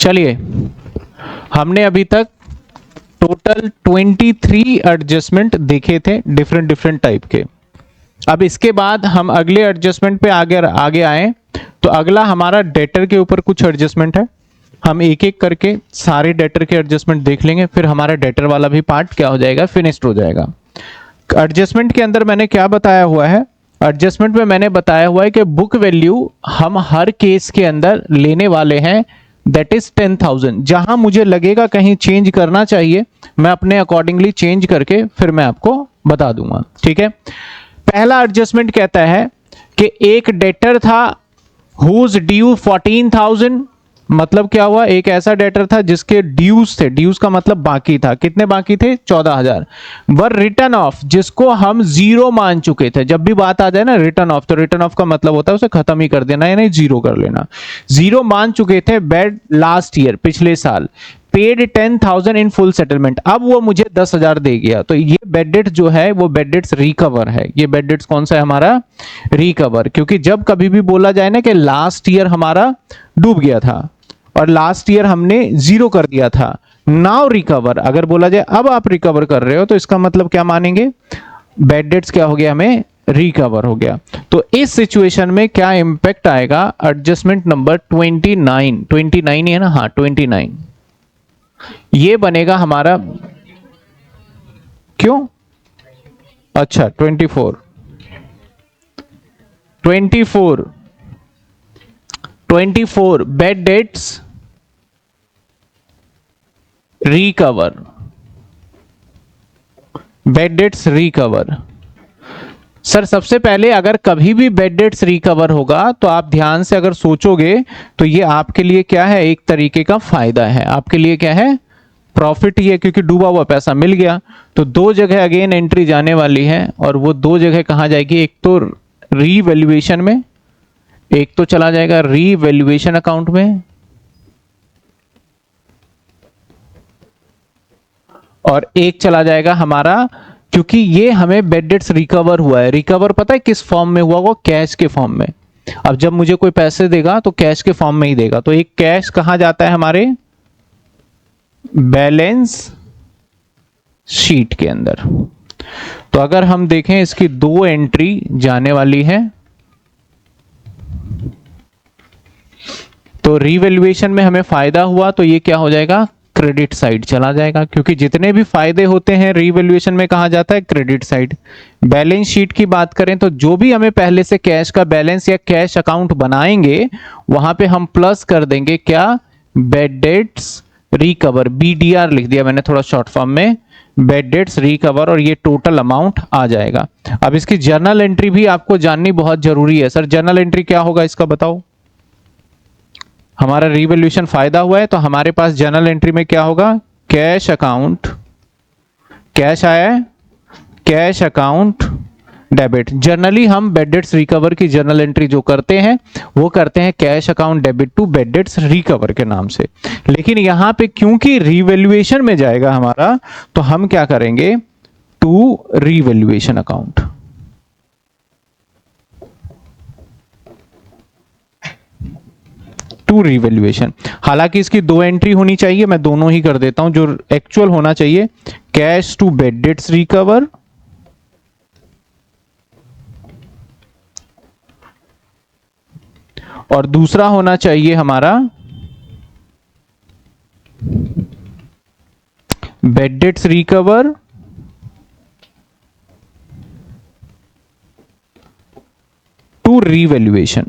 चलिए, हमने अभी तक टोटल 23 एडजस्टमेंट देखे थे डिफरेंट डिफरेंट टाइप के। अब इसके बाद हम अगले एडजस्टमेंट पे आगे आए तो अगला हमारा डेटर के ऊपर कुछ एडजस्टमेंट है। हम एक एक करके सारे डेटर के एडजस्टमेंट देख लेंगे, फिर हमारा डेटर वाला भी पार्ट क्या हो जाएगा, फिनिश्ड हो जाएगा। एडजस्टमेंट के अंदर मैंने क्या बताया हुआ है, एडजस्टमेंट में मैंने बताया हुआ है कि बुक वैल्यू हम हर केस के अंदर लेने वाले हैं, दैट इज 10,000। जहां मुझे लगेगा कहीं चेंज करना चाहिए, मैं अपने अकॉर्डिंगली चेंज करके फिर मैं आपको बता दूंगा। ठीक है, पहला एडजस्टमेंट कहता है कि एक डेटर था हुज ड्यू 14,000। मतलब क्या हुआ, एक ऐसा डेटर था जिसके ड्यूज थे, ड्यूज का मतलब बाकी था, कितने बाकी थे, 14,000। वर रिटर्न ऑफ, जिसको हम जीरो मान चुके थे। जब भी बात आ जाए ना रिटर्न ऑफ, तो रिटर्न ऑफ का मतलब होता है उसे खत्म ही कर देना, यानी जीरो कर लेना। जीरो मान चुके थे बेड लास्ट ईयर, पिछले साल। पेड 10,000 इन फुल सेटलमेंट, अब वो मुझे 10,000 दे गया, तो ये बेड डेट जो है वो बेड डेट्स रिकवर है। ये बेड डेट्स कौन सा है हमारा, रिकवर। क्योंकि जब कभी भी बोला जाए ना कि लास्ट ईयर हमारा डूब गया था और लास्ट ईयर हमने जीरो कर दिया था, नाउ रिकवर, अगर बोला जाए अब आप रिकवर कर रहे हो, तो इसका मतलब क्या मानेंगे, बेड डेट्स क्या हो गया, हमें रिकवर हो गया। तो इस सिचुएशन में क्या इंपैक्ट आएगा, एडजस्टमेंट नंबर 29 ही है ना, हाँ 29, ये बनेगा हमारा, क्यों, अच्छा 24 bed debts recover, bed debts recover. Sir सबसे पहले अगर कभी भी बेड डेट्स रिकवर होगा तो आप ध्यान से अगर सोचोगे तो ये आपके लिए क्या है, एक तरीके का फायदा है, आपके लिए क्या है, प्रॉफिट ही है, क्योंकि डूबा हुआ पैसा मिल गया। तो दो जगह अगेन एंट्री जाने वाली है, और वो दो जगह कहां जाएगी, एक तो रीवैल्यूएशन में, एक तो चला जाएगा रीवैल्यूएशन अकाउंट में, और एक चला जाएगा हमारा, क्योंकि ये हमें बेड डेट्स रिकवर हुआ है। रिकवर पता है किस फॉर्म में हुआ, वो कैश के फॉर्म में। अब जब मुझे कोई पैसे देगा तो कैश के फॉर्म में ही देगा, तो एक कैश कहां जाता है, हमारे बैलेंस शीट के अंदर। तो अगर हम देखें इसकी दो एंट्री जाने वाली है, तो रीवैल्यूएशन में हमें फायदा हुआ तो ये क्या हो जाएगा, क्रेडिट साइड चला जाएगा, क्योंकि जितने भी फायदे होते हैं रीवैल्यूएशन में कहा जाता है क्रेडिट साइड। बैलेंस शीट की बात करें तो जो भी हमें पहले से कैश का बैलेंस या कैश अकाउंट बनाएंगे वहां पे हम प्लस कर देंगे क्या, बेड डेट्स रिकवर, बीडीआर लिख दिया मैंने थोड़ा शॉर्ट फॉर्म में, बेड डेट्स रिकवर, और ये टोटल अमाउंट आ जाएगा। अब इसकी जर्नल एंट्री भी आपको जाननी बहुत जरूरी है। सर जर्नल एंट्री क्या होगा इसका बताओ, हमारा रीवैल्यूएशन फायदा हुआ है तो हमारे पास जर्नल एंट्री में क्या होगा, कैश अकाउंट, कैश आया है, कैश अकाउंट डेबिट। जनरली हम बेड डेट्स रिकवर की जर्नल एंट्री जो करते हैं वो करते हैं cash account debit to bad debts recover के नाम से। लेकिन यहां पे क्योंकि रीवैल्यूएशन में जाएगा हमारा, तो हम क्या करेंगे, to revaluation account. To revaluation, हालांकि इसकी दो एंट्री होनी चाहिए, मैं दोनों ही कर देता हूं, जो एक्चुअल होना चाहिए cash to bad debts recover, और दूसरा होना चाहिए हमारा bad debts recover to revaluation.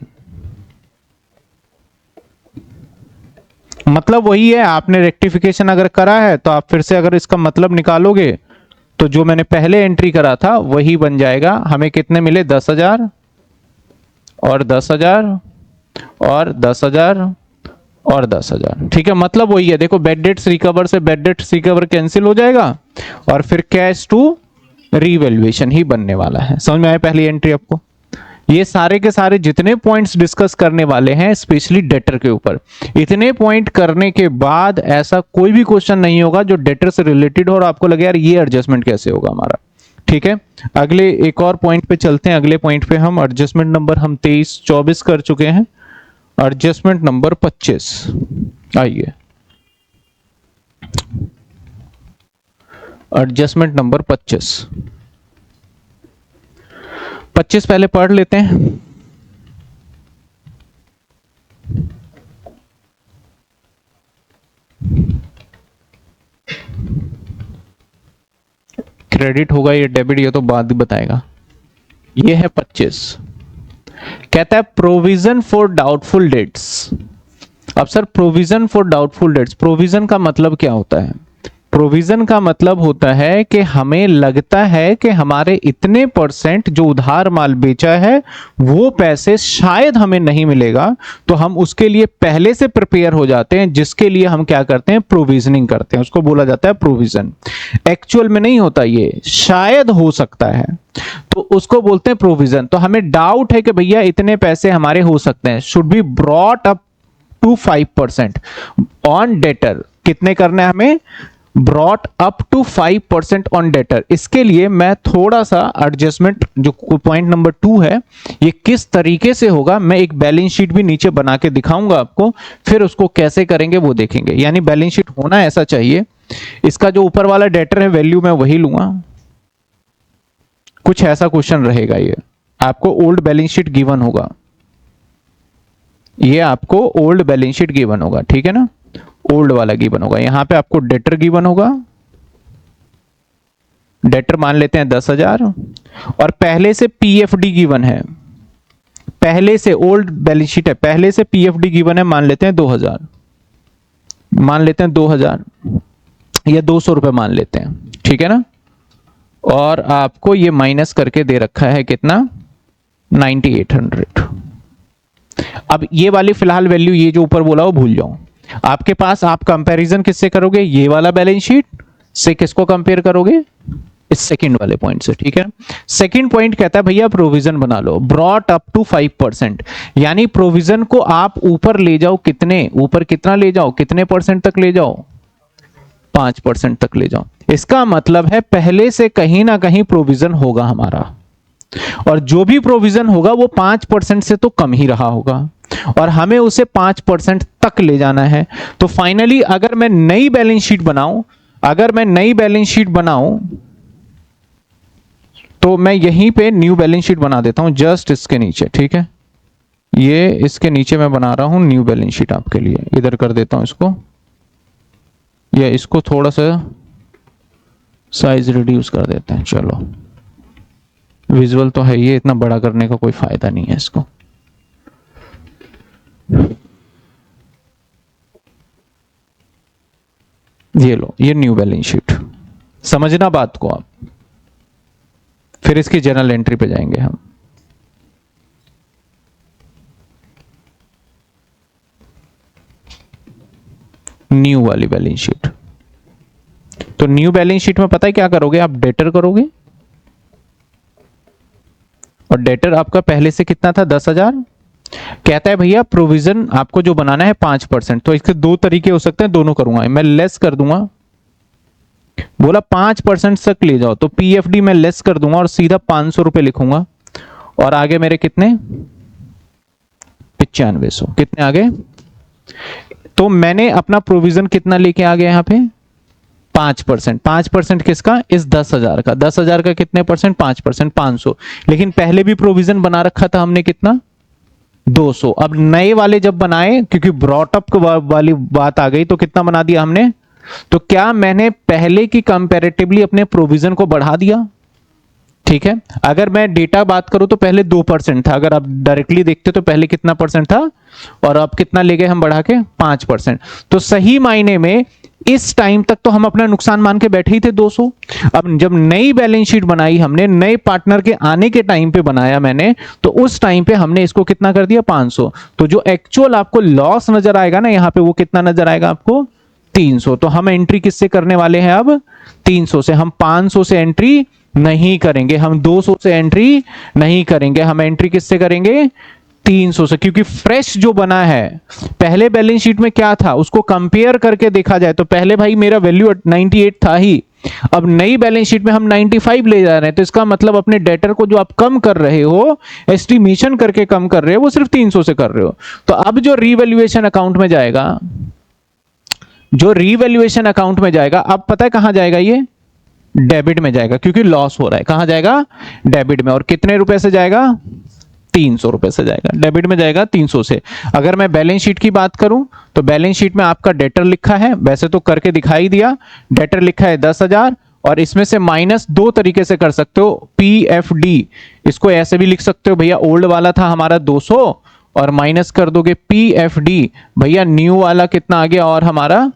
मतलब वही है, आपने रेक्टिफिकेशन अगर करा है तो आप फिर से अगर इसका मतलब निकालोगे तो जो मैंने पहले एंट्री करा था वही बन जाएगा। हमें कितने मिले, 10,000 और 10,000 और 10,000 और 10,000। ठीक है, मतलब वही है, देखो बेड डेट्स रिकवर से बेड डेट्स रिकवर कैंसिल हो जाएगा और फिर कैश टू रीवैल्यूएशन ही बनने वाला है। समझ में आया पहली एंट्री आपको। ये सारे के सारे जितने पॉइंट्स डिस्कस करने वाले हैं स्पेशली डेटर के ऊपर, इतने पॉइंट करने के बाद ऐसा कोई भी क्वेश्चन नहीं होगा जो डेटर से रिलेटेड हो और आपको लगे यार ये एडजस्टमेंट कैसे होगा हमारा। ठीक है, अगले एक और पॉइंट पे चलते हैं। अगले पॉइंट पे हम एडजस्टमेंट नंबर हम 23 24 कर चुके हैं, एडजस्टमेंट नंबर 25 आइए। Adjustment number 25। 25 पहले पढ़ लेते हैं। क्रेडिट होगा ये डेबिट, ये तो बाद ही बताएगा। ये है 25। कहता है प्रोविजन फॉर डाउटफुल डेट्स। अब sir provision for doubtful dates, provision का मतलब क्या होता है? प्रोविजन का मतलब होता है कि हमें लगता है कि हमारे इतने परसेंट जो उधार माल बेचा है वो पैसे शायद हमें नहीं मिलेगा, तो हम उसके लिए पहले से प्रिपेयर हो जाते हैं, जिसके लिए हम क्या करते हैं? प्रोविजनिंग करते हैं। उसको बोला जाता है प्रोविजन। एक्चुअल में नहीं होता, ये शायद हो सकता है, तो उसको बोलते हैं प्रोविजन। तो हमें डाउट है कि भैया इतने पैसे हमारे हो सकते हैं, should be brought up to 5% on debtor. कितने करने हैं हमें? Brought up to 5% on debtor. इसके लिए मैं थोड़ा सा एडजस्टमेंट, जो पॉइंट नंबर 2 है, ये किस तरीके से होगा, मैं एक बैलेंस शीट भी नीचे बना के दिखाऊंगा आपको, फिर उसको कैसे करेंगे वो देखेंगे। यानी बैलेंस शीट होना ऐसा चाहिए, इसका जो ऊपर वाला डेटर है वैल्यू मैं वही लूंगा। कुछ ऐसा क्वेश्चन रहेगा, ये आपको ओल्ड बैलेंस शीट गिवन होगा, ये आपको ओल्ड बैलेंस शीट गिवन होगा, ठीक है ना? ओल्ड वाला गिवन होगा। यहां पे आपको डेटर गिवन होगा, डेटर मान लेते हैं 10,000, और पहले से पीएफडी गिवन है, पहले से ओल्ड बैलेंस शीट है, पहले से पीएफडी गिवन है, मान लेते हैं 2,000, मान लेते हैं 2,000 या 200 रुपए मान लेते हैं, ठीक है ना? और आपको ये माइनस करके दे रखा है कितना? 9800। अब ये वाली फिलहाल वैल्यू, ये जो ऊपर बोला वो भूल जाओ। आपके पास आप कंपैरिजन किससे करोगे? ये वाला बैलेंस शीट से किसको कंपेयर करोगे? इस सेकंड वाले पॉइंट से, ठीक है? सेकंड पॉइंट कहता है भैया प्रोविजन बना लो, ब्रॉट अप टू 5%। यानी प्रोविजन को आप ऊपर ले जाओ, कितने ऊपर? कितना ले जाओ? कितने परसेंट तक ले जाओ? 5% तक ले जाओ। इसका मतलब है पहले से कहीं ना कहीं प्रोविजन होगा हमारा, और जो भी प्रोविजन होगा वो 5% से तो कम ही रहा होगा, और हमें उसे 5% तक ले जाना है। तो फाइनली अगर मैं नई बैलेंस शीट बनाऊं, अगर मैं नई बैलेंस शीट बनाऊं, तो मैं यहीं पे न्यू बैलेंस शीट बना देता हूं, जस्ट इसके नीचे, ठीक है? ये इसके नीचे मैं बना रहा हूं न्यू बैलेंस शीट आपके लिए। इधर कर देता हूं इसको, या इसको थोड़ा सा साइज रिड्यूस कर देते हैं। चलो, विजुअल तो है, ये इतना बड़ा करने का कोई फायदा नहीं है इसको। ये लो, ये न्यू बैलेंस शीट। समझना बात को आप, फिर इसकी जर्नल एंट्री पे जाएंगे हम। न्यू वाली बैलेंस शीट। तो न्यू बैलेंस शीट में पता है क्या करोगे? आप डेटर करोगे, और डेटर आपका पहले से कितना था? 10,000। कहता है भैया प्रोविजन आपको जो बनाना है 5%। तो इसके दो तरीके हो सकते हैं, दोनों करूंगा मैं। लेस कर दूंगा, बोला 5% तक ले जाओ, तो पीएफडी में लेस कर दूंगा और सीधा 500 रुपए लिखूंगा, और आगे मेरे कितने? 9500। कितने आगे? तो मैंने अपना प्रोविजन कितना लेके आ गया यहां पे? 5%। 5% किसका? इस 10,000 का। 10,000 का कितने परसेंट? 5%, 500। लेकिन पहले भी प्रोविजन बना रखा था हमने, कितना? 200। अब नए वाले जब बनाए, क्योंकि ब्रॉटअप वाली बात आ गई, तो कितना बना दिया हमने? तो क्या मैंने पहले की कंपैरेटिवली अपने प्रोविजन को बढ़ा दिया? ठीक है। अगर मैं डेटा बात करूं तो पहले 2% था, अगर आप डायरेक्टली देखते तो पहले कितना परसेंट था, और अब कितना ले गए हम बढ़ा के? 5%। तो सही मायने में इस टाइम तक तो हम अपना नुकसान मान के बैठे ही थे 200। अब जब नई बैलेंस शीट बनाई हमने, नए पार्टनर के आने के टाइम पे बनाया मैंने, तो उस टाइम पे हमने इसको कितना कर दिया? 500। तो जो एक्चुअल आपको लॉस नजर आएगा ना यहां पे, वो कितना नजर आएगा आपको? 300। तो हम एंट्री किससे करने वाले हैं अब? 300 से। हम 500 से एंट्री नहीं करेंगे, हम 200 से एंट्री नहीं करेंगे, हम एंट्री किससे करेंगे? 300 से। क्योंकि फ्रेश जो बना है, पहले बैलेंस शीट में क्या था उसको कंपेयर करके देखा जाए तो पहले भाई मेरा वैल्यू 98 था ही, अब नई बैलेंस शीट में हम 95 ले जा रहे हैं, तो इसका मतलब अपने डेटर को जो आप कम कर रहे हो, एस्टिमेशन करके कम कर रहे हो, वो सिर्फ 300 से कर रहे हो। तो अब जो रीवैल्यूएशन अकाउंट में जाएगा, जो रीवैल्यूएशन अकाउंट में जाएगा, अब पता है कहां जाएगा? ये डेबिट में जाएगा, क्योंकि लॉस हो रहा है। कहां जाएगा? डेबिट में। और कितने रुपए से जाएगा? 300 रुपए से जाएगा, डेबिट में जाएगा 300 से। अगर मैं बैलेंस शीट की बात करूं तो बैलेंस शीट में आपका डेटर लिखा है, वैसे तो करके दिखाई दिया, डेटर लिखा है 10,000, और इसमें से माइनस दो तरीके से कर सकते हो, PFD। इसको ऐसे भी लिख सकते हो भैया, ओल्ड वाला था हमारा 200 और माइनस कर दोगे PFD, भैया न्यू वाला कितना आ गया और हमारा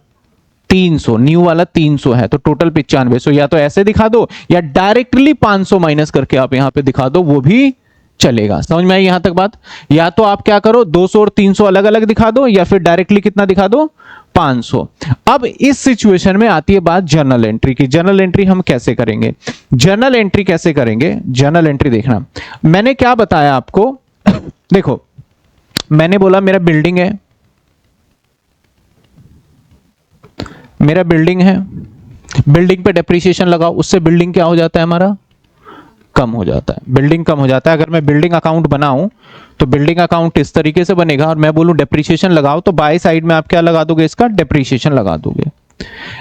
300, न्यू वाला 300 है, तो टोटल 95। सो या तो ऐसे दिखा दो या डायरेक्टली 500 माइनस करके आप यहां पे दिखा दो, वो भी चलेगा। समझ में आई यहां तक बात? या तो आप क्या करो, 200 और 300 अलग अलग दिखा दो, या फिर डायरेक्टली कितना दिखा दो? 500। अब इस सिचुएशन में आती है बात जर्नल एंट्री की। जर्नल एंट्री हम कैसे करेंगे? जर्नल एंट्री कैसे करेंगे? जर्नल एंट्री देखना, मैंने क्या बताया आपको देखो, मैंने बोला मेरा बिल्डिंग है, मेरा बिल्डिंग है, बिल्डिंग पे डेप्रिसिएशन लगाओ, उससे बिल्डिंग क्या हो जाता है हमारा? कम हो जाता है। बिल्डिंग कम हो जाता है। अगर मैं बिल्डिंग अकाउंट बनाऊं तो बिल्डिंग अकाउंट इस तरीके से बनेगा, और मैं बोलूं डेप्रिसिएशन लगाओ तो बाय साइड में आप क्या लगा दोगे? इसका डेप्रिसिएशन लगा दोगे।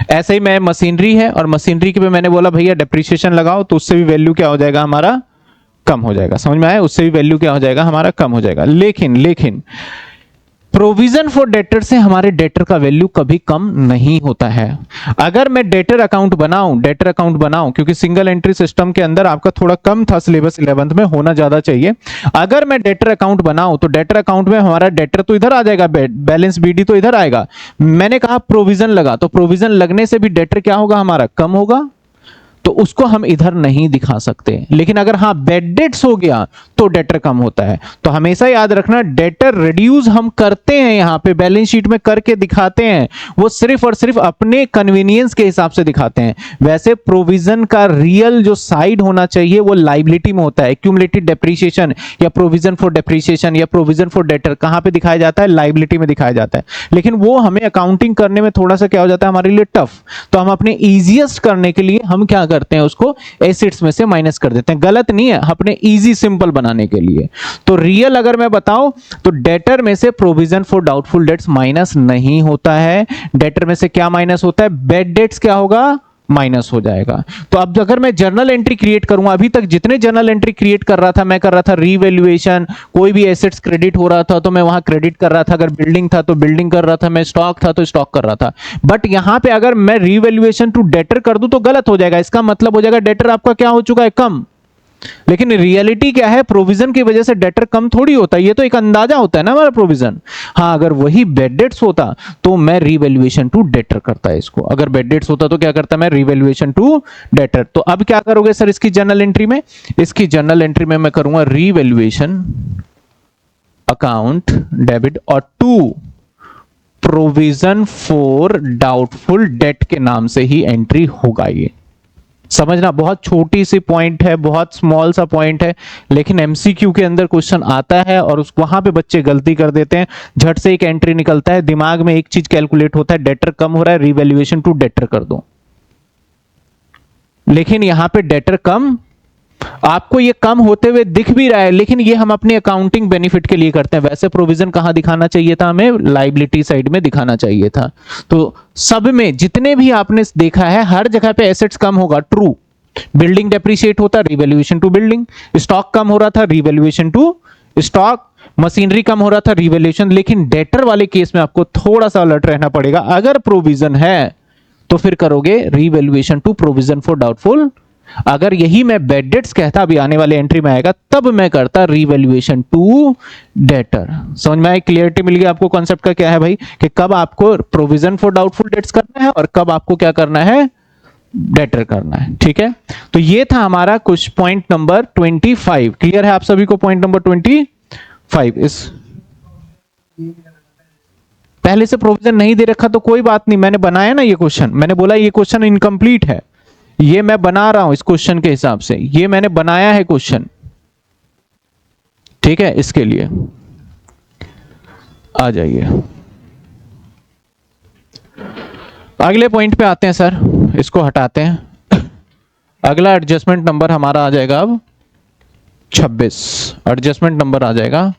ऐसे ही मैं मशीनरी है और मशीनरी के पे मैंने बोला भैया डेप्रिसिएशन लगाओ, तो उससे भी वैल्यू क्या हो जाएगा हमारा? कम हो जाएगा। समझ में आया? उससे भी वैल्यू क्या हो जाएगा हमारा? कम हो जाएगा। लेकिन प्रोविजन फॉर डेटर से हमारे डेटर का वैल्यू कभी कम नहीं होता है। अगर मैं डेटर अकाउंट बनाऊं, क्योंकि सिंगल एंट्री सिस्टम के अंदर आपका थोड़ा कम था सिलेबस, 11th में होना ज्यादा चाहिए। अगर मैं डेटर अकाउंट बनाऊं तो डेटर अकाउंट में हमारा डेटर तो इधर आ जाएगा, बैलेंस BD तो इधर आएगा। मैंने कहा प्रोविजन लगा, तो प्रोविजन लगने से भी डेटर क्या होगा हमारा? कम होगा, तो उसको हम इधर नहीं दिखा सकते। लेकिन अगर हाँ बेड डेट्स हो गया तो डेटर कम होता है। तो हमेशा याद रखना, डेटर रिड्यूस हम करते हैं, यहां पे बैलेंस शीट में करके दिखाते हैं, वो सिर्फ और सिर्फ अपने कन्वीनियंस के हिसाब से दिखाते हैं। वैसे प्रोविजन का रियल जो साइड होना चाहिए वो लाइबिलिटी में होता है। एक्यूमुलेटेड डेप्रिसिएशन या प्रोविजन फॉर डेप्रिसिएशन या प्रोविजन फॉर डेटर कहां पे दिखाया जाता है? लाइबिलिटी में दिखाया जाता है। लेकिन वो हमें अकाउंटिंग करने में थोड़ा सा क्या हो जाता है हमारे लिए? टफ। तो हम अपने इजिएस्ट करने के लिए हम क्या करते हैं? उसको एसेट्स में से माइनस कर देते हैं। गलत नहीं है, अपने इजी सिंपल बनाने के लिए। तो रियल अगर मैं बताऊं तो डेटर में से provision for doubtful dates minus नहीं होता है। डेटर में से क्या माइनस होता है? बेड डेट्स क्या होगा? माइनस हो जाएगा। तो अब अगर मैं जर्नल एंट्री क्रिएट करूंगा, अभी तक जितने जर्नल एंट्री क्रिएट कर रहा था, मैं कर रहा था रीवैल्यूएशन, कोई भी एसेट्स क्रेडिट हो रहा था तो मैं वहां क्रेडिट कर रहा था, अगर बिल्डिंग था तो बिल्डिंग कर रहा था, मैं स्टॉक था तो स्टॉक कर रहा था। बट यहां पे अगर मैं रीवैल्यूएशन टू डेटर कर दूं तो गलत हो जाएगा। इसका मतलब हो जाएगा डेटर आपका क्या हो चुका है? कम। लेकिन रियलिटी क्या है? प्रोविजन की वजह से डेटर कम थोड़ी होता है, ये तो एक अंदाजा होता है ना हमारा प्रोविजन। हाँ, अगर वही बेड डेट्स होता तो मैं रिवैल्यूएशन टू डेटर करता है इसको। अगर बेड डेट्स होता तो क्या करता मैं? Revaluation to debtor. तो अब क्या करोगे सर इसकी जर्नल एंट्री में? इसकी जर्नल एंट्री में मैं करूंगा रिवैल्यूएशन अकाउंट डेबिट और to provision for doubtful debt के नाम से ही एंट्री होगा। ये समझना, बहुत छोटी सी पॉइंट है, बहुत स्मॉल सा पॉइंट है, लेकिन एमसीक्यू के अंदर क्वेश्चन आता है और उस वहां पे बच्चे गलती कर देते हैं। झट से एक एंट्री निकलता है, दिमाग में एक चीज कैलकुलेट होता है, डेटर कम हो रहा है, रिवैल्यूएशन टू डेटर कर दो। लेकिन यहां पे डेटर कम, आपको ये कम होते हुए दिख भी रहा है, लेकिन ये हम अपने अकाउंटिंग बेनिफिट के लिए करते हैं। वैसे प्रोविजन कहां दिखाना चाहिए था? हमें लायबिलिटी साइड में दिखाना चाहिए था। तो सब में जितने भी आपने देखा है, हर जगह पे एसेट्स कम होगा, ट्रू। बिल्डिंग डेप्रिशिएट होता, रिवैल्यूएशन टू बिल्डिंग। स्टॉक कम हो रहा था, रिवैल्यूएशन टू स्टॉक। मशीनरी कम हो रहा था, रिवैल्यूएशन। लेकिन डेटर वाले केस में आपको थोड़ा सा अलर्ट रहना पड़ेगा। अगर प्रोविजन है तो फिर करोगे revaluation to provision for doubtful. अगर यही मैं बेड डेट्स कहता, अभी आने वाले एंट्री में आएगा, तब मैं करता रिवैल्यूएशन टू डेटर। समझ में आई? क्लियरिटी मिल गई आपको कॉन्सेप्ट का क्या है भाई, कि कब आपको प्रोविजन फॉर डाउटफुल डेट्स करना है और कब आपको क्या करना है? डेटर करना है। ठीक है, तो ये था हमारा कुछ पॉइंट नंबर 25। क्लियर है आप सभी को पॉइंट नंबर 25? इस पहले से प्रोविजन नहीं दे रखा तो कोई बात नहीं, मैंने बनाया ना ये क्वेश्चन, मैंने बोला ये क्वेश्चन इनकम्प्लीट है, ये मैं बना रहा हूं इस क्वेश्चन के हिसाब से, ये मैंने बनाया है क्वेश्चन। ठीक है, इसके लिए आ जाइए, अगले पॉइंट पे आते हैं सर, इसको हटाते हैं। अगला एडजस्टमेंट नंबर हमारा आ जाएगा अब 26। एडजस्टमेंट नंबर आ जाएगा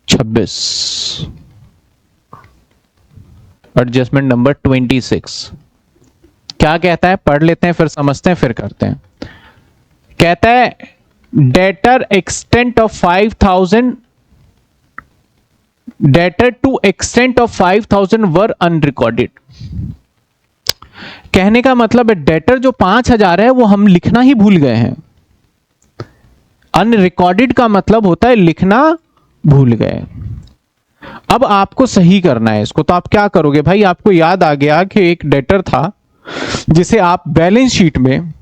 26। एडजस्टमेंट नंबर 26 क्या कहता है, पढ़ लेते हैं फिर समझते हैं फिर करते हैं। कहता है debtor extent of 5,000 debtor to extent of 5,000 were unrecorded. कहने का मतलब है डेटर जो 5,000 है वो हम लिखना ही भूल गए हैं। अनरिकॉर्डेड का मतलब होता है लिखना भूल गए। अब आपको सही करना है इसको, तो आप क्या करोगे भाई, आपको याद आ गया कि एक डेटर था जिसे आप बैलेंस शीट में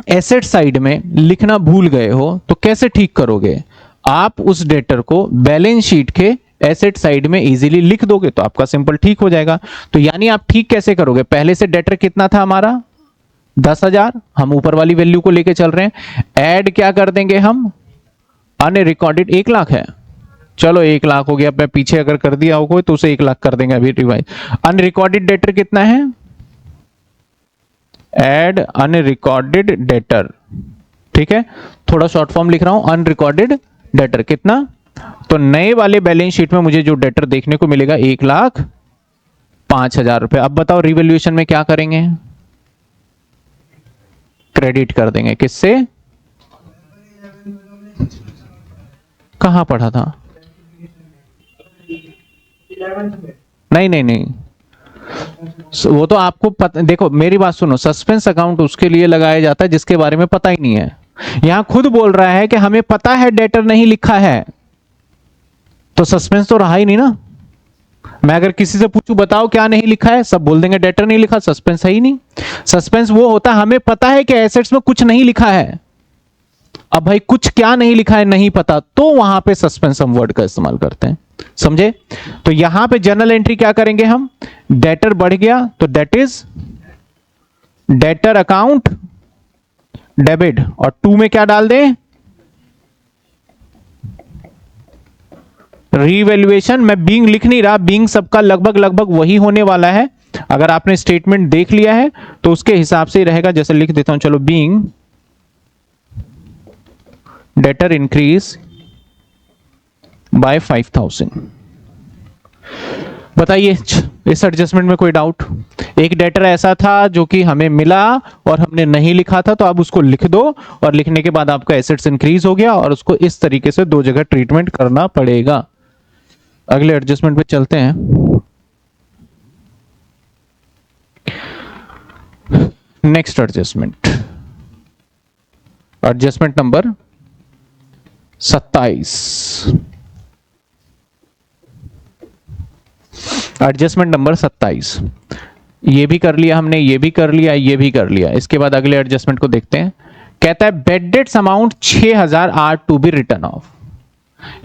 एसेट साइड में लिखना भूल गए हो, तो कैसे ठीक करोगे? आप उस डेटर को बैलेंस शीट के एसेट साइड में इजीली लिख दोगे तो आपका सिंपल ठीक हो जाएगा। तो यानी आप ठीक कैसे करोगे, पहले से डेटर कितना था हमारा 10,000, हम ऊपर वाली वैल्यू को लेके चल रहे हैं, ऐड क्या कर देंगे हम, अनरिकॉर्डेड 1,00,000 है, चलो 1,00,000 हो गया, मैं पीछे अगर कर दिया हो कोई तो उसे 1,00,000 कर देंगे अभी रिवाइज। अनरिकॉर्डेड डेटर कितना है, एड अनरिकॉर्डेड डेटर, ठीक है, थोड़ा शॉर्ट फॉर्म लिख रहा हूं, अनरिकॉर्डेड डेटर कितना, तो नए वाले बैलेंस शीट में मुझे जो डेटर देखने को मिलेगा 1,05,000 रुपए। अब बताओ रिवैल्यूएशन में क्या करेंगे, क्रेडिट कर देंगे, किससे, कहां पढ़ा था, नहीं नहीं नहीं, वो तो आपको पता, देखो मेरी बात सुनो, सस्पेंस अकाउंट उसके लिए लगाया जाता है जिसके बारे में पता ही नहीं है। यहां खुद बोल रहा है कि हमें पता है डेटर नहीं लिखा है, तो सस्पेंस तो रहा ही नहीं ना। मैं अगर किसी से पूछूं बताओ क्या नहीं लिखा है, सब बोल देंगे डेटर नहीं लिखा, सस्पेंस है ही नहीं। सस्पेंस वो होता है हमें पता है कि एसेट्स में कुछ नहीं लिखा है। अब भाई कुछ क्या नहीं लिखा है नहीं पता, तो वहां पे सस्पेंस हम वर्ड का इस्तेमाल करते हैं, समझे? तो यहां पे जर्नल एंट्री क्या करेंगे हम, डेटर बढ़ गया तो that is debtor account debit, और 2 में क्या डाल दें, रीवैल्यूएशन। मैं बीइंग लिख नहीं रहा, बीइंग सबका लगभग लगभग वही होने वाला है, अगर आपने स्टेटमेंट देख लिया है तो उसके हिसाब से ही रहेगा, जैसे लिख देता हूं, चलो बीइंग डेटर इंक्रीज बाय 5,000। बताइए इस एडजस्टमेंट में कोई डाउट? एक डेटर ऐसा था जो कि हमें मिला और हमने नहीं लिखा था, तो आप उसको लिख दो और लिखने के बाद आपका एसेट्स इंक्रीज हो गया, और उसको इस तरीके से 2 जगह ट्रीटमेंट करना पड़ेगा। अगले एडजस्टमेंट पे चलते हैं। Next adjustment, adjustment number 27। Adjustment number 27, ये भी कर लिया हमने, ये भी कर लिया, ये भी कर लिया। इसके बाद अगले एडजस्टमेंट को देखते हैं। कहता है bad debts amount 6,000 are to be written off,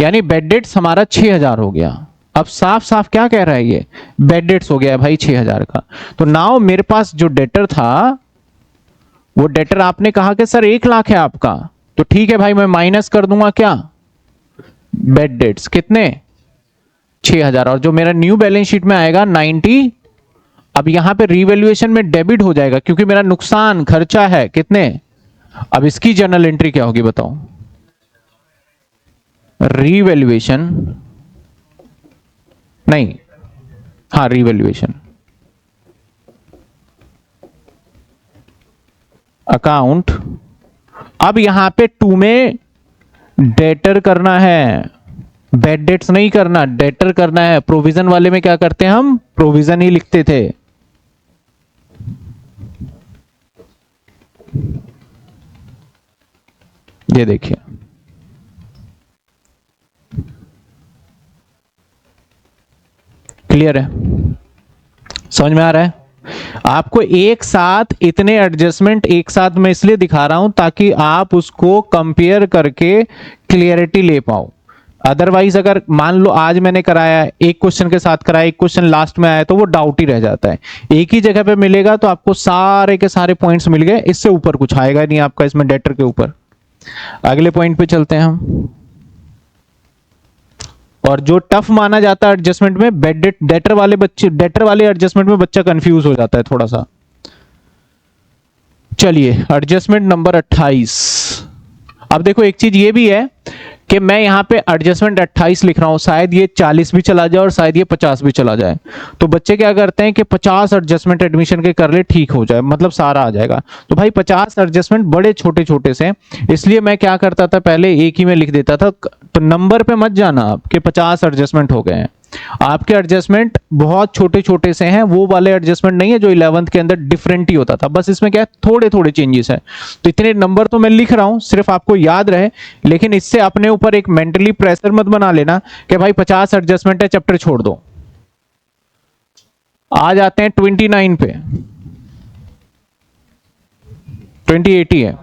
यानी बेड डेट्स हमारा 6,000 हो गया। अब साफ साफ क्या कह रहा है, ये बेड डेट्स हो गया है भाई 6,000 का। तो नाउ मेरे पास जो डेटर था, वो डेटर आपने कहा कि सर 1,00,000 है आपका, तो ठीक है भाई मैं माइनस कर दूंगा क्या, बेड डेट्स कितने 6,000, और जो मेरा न्यू बैलेंस शीट में आएगा 90। अब यहां पे रीवैल्यूएशन में डेबिट हो जाएगा क्योंकि मेरा नुकसान खर्चा है कितने। अब इसकी जर्नल एंट्री क्या होगी बताओ, रीवैल्यूएशन नहीं, हाँ रीवैल्यूएशन अकाउंट। अब यहां पे 2 में डेटर करना है, बेड डेट्स नहीं करना, डेटर करना है। प्रोविजन वाले में क्या करते हैं हम, प्रोविजन ही लिखते थे। ये देखिए क्लियर है, समझ में आ रहा है? आपको एक साथ इतने एडजस्टमेंट एक साथ मैं इसलिए दिखा रहा हूं ताकि आप उसको कंपेयर करके क्लियरिटी ले पाओ। अदरवाइज अगर मान लो आज मैंने कराया, एक क्वेश्चन के साथ कराया, एक क्वेश्चन लास्ट में आया, तो वो डाउट ही रह जाता है। एक ही जगह पे मिलेगा तो आपको सारे के सारे पॉइंट्स मिल गए, इससे ऊपर कुछ आएगा नहीं आपका इसमें डेटर के ऊपर। अगले पॉइंट पे चलते हैं हम। और जो टफ माना जाता है एडजस्टमेंट में, डेटर वाले एडजस्टमेंट में बच्चा कंफ्यूज हो जाता है थोड़ा सा। चलिए एडजस्टमेंट नंबर 28। अब देखो एक चीज ये भी है कि मैं यहां पे एडजस्टमेंट 28 लिख रहा हूं, शायद ये 40 भी चला जाए और शायद ये 50 भी चला जाए। तो बच्चे क्या करते हैं कि 50 एडजस्टमेंट एडमिशन के कर ले, ठीक हो जाए, मतलब सारा आ जाएगा। तो भाई 50 एडजस्टमेंट बड़े छोटे छोटे से, इसलिए मैं क्या करता था, पहले एक ही में लिख देता था। तो नंबर पे मत जाना आप कि 50 एडजस्टमेंट हो गए हैं। आपके एडजस्टमेंट बहुत छोटे छोटे से हैं, वो वाले एडजस्टमेंट नहीं है जो 11th के अंदर डिफरेंट ही होता था, बस इसमें क्या है थोड़े थोड़े चेंजेस है। तो इतने नंबर तो मैं लिख रहा हूं सिर्फ आपको याद रहे, लेकिन इससे अपने ऊपर एक मेंटली प्रेशर मत बना लेना कि भाई 50 एडजस्टमेंट है, चैप्टर छोड़ दो। आ जाते हैं 29 पे। 2080 है,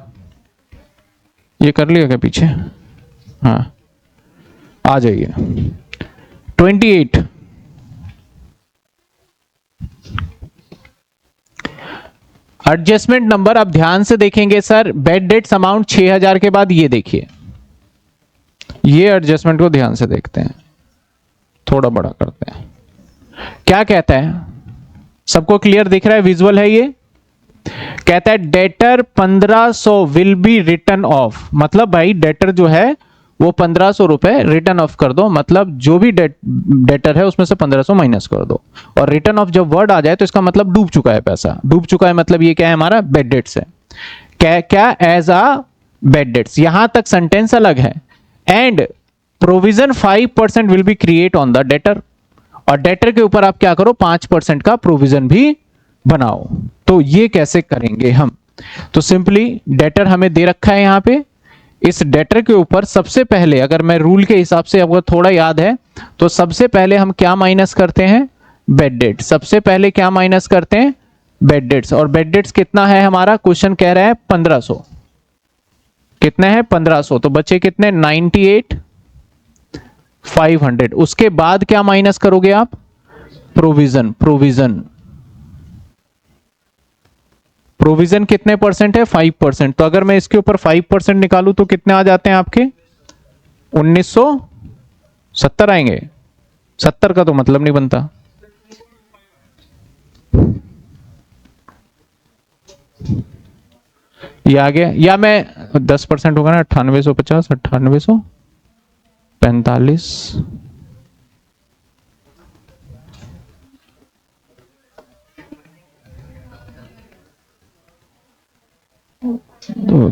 ये कर लिया क्या पीछे? हाँ आ जाइए 28। एडजस्टमेंट नंबर अब ध्यान से देखेंगे सर, बेड डेट्स अमाउंट 6000 के बाद ये देखिए, ये एडजस्टमेंट को ध्यान से देखते हैं, थोड़ा बड़ा करते हैं। क्या कहता है, सबको क्लियर दिख रहा है, विजुअल है ये? कहता है debtor 1500 will be written of, मतलब भाई डेटर जो है वो 1500 रुपए रिटर्न ऑफ कर दो, मतलब जो भी डेटर है उसमें से 1500 माइनस कर दो। और रिटर्न ऑफ जब वर्ड आ जाए तो इसका मतलब डूब चुका है पैसा, डूब चुका है मतलब ये क्या है, हमारा बेड डेट्स है। क्या क्या, एज अ बेड डेट्स, यहां तक सेंटेंस अलग है। And provision 5% will be create on the debtor, और डेटर के ऊपर आप क्या करो 5% का प्रोविजन भी बनाओ। तो ये कैसे करेंगे हम? तो सिंपली डेटर हमें दे रखा है यहां पे, इस डेटर के ऊपर सबसे पहले, अगर मैं रूल के हिसाब से आपको थोड़ा याद है तो सबसे पहले हम क्या माइनस करते हैं, बेड डेट। सबसे पहले क्या माइनस करते हैं, बेड डेट्स। और बेड डेट्स कितना है हमारा, क्वेश्चन कह रहा है 1500, कितने हैं 1500, तो बचे कितने 98,500। उसके बाद क्या माइनस करोगे आप, प्रोविजन। प्रोविजन कितने परसेंट है, 5%। तो अगर मैं इसके ऊपर 5% निकालूं तो कितने आ जाते हैं आपके, 1970 आएंगे। 70 का तो मतलब नहीं बनता, ये आ गया, या मैं 10% होगा ना, 9850, 9845, तो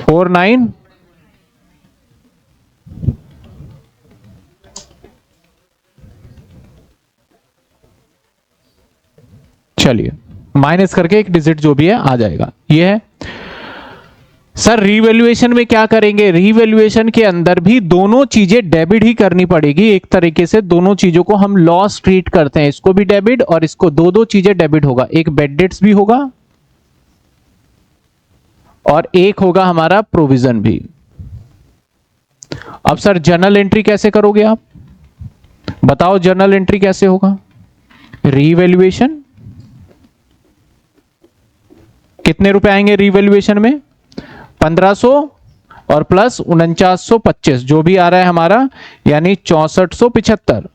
49, चलिए माइनस करके एक डिजिट जो भी है आ जाएगा, ये है। सर रीवैल्यूएशन में क्या करेंगे, रीवैल्यूएशन के अंदर भी दोनों चीजें डेबिट ही करनी पड़ेगी, एक तरीके से दोनों चीजों को हम लॉस ट्रीट करते हैं, इसको भी डेबिट और इसको, दो चीजें डेबिट होगा, एक बेड डेट्स भी होगा और एक होगा हमारा प्रोविजन भी। अब सर जर्नल एंट्री कैसे करोगे आप, बताओ जर्नल एंट्री कैसे होगा, रीवैल्यूएशन कितने रुपए आएंगे रीवैल्यूएशन में, 1500 और प्लस 4925 जो भी आ रहा है हमारा, यानी 6475,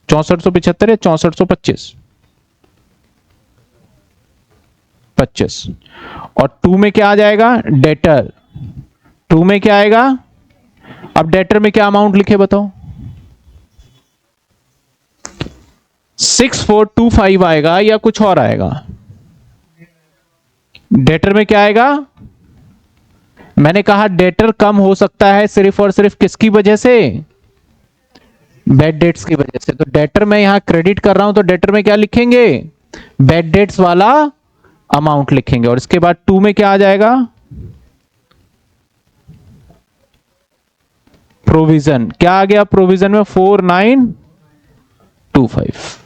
6475 या 6425, 25। और 2 में क्या आ जाएगा, डेटर। 2 में क्या आएगा, अब डेटर में क्या अमाउंट लिखे बताओ, 6425 आएगा या कुछ और आएगा, डेटर में क्या आएगा? मैंने कहा डेटर कम हो सकता है सिर्फ और सिर्फ किसकी वजह से, बेड डेट्स की वजह से। तो डेटर में यहां क्रेडिट कर रहा हूं तो डेटर में क्या लिखेंगे, बेड डेट्स वाला अमाउंट लिखेंगे। और इसके बाद 2 में क्या आ जाएगा, प्रोविजन। क्या आ गया प्रोविजन में, 4925।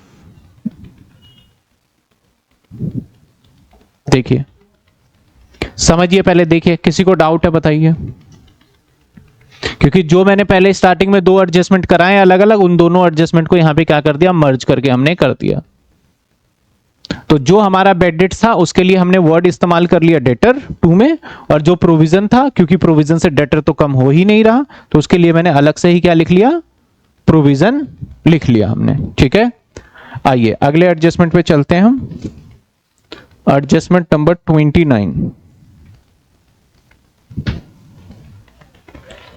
देखिए समझिए, पहले देखिए, किसी को डाउट है बताइए, क्योंकि जो मैंने पहले स्टार्टिंग में 2 एडजस्टमेंट कराए अलग अलग, उन दोनों एडजस्टमेंट को यहां पे क्या कर दिया, मर्ज करके हमने कर दिया। तो जो हमारा बेड डेट्स था उसके लिए हमने वर्ड इस्तेमाल कर लिया डेटर 2 में, और जो प्रोविजन था, क्योंकि प्रोविजन से डेटर तो कम हो ही नहीं रहा, तो उसके लिए मैंने अलग से ही क्या लिख लिया, प्रोविजन लिख लिया हमने। ठीक है, आइए अगले एडजस्टमेंट पे चलते हैं हम। Adjustment number 29,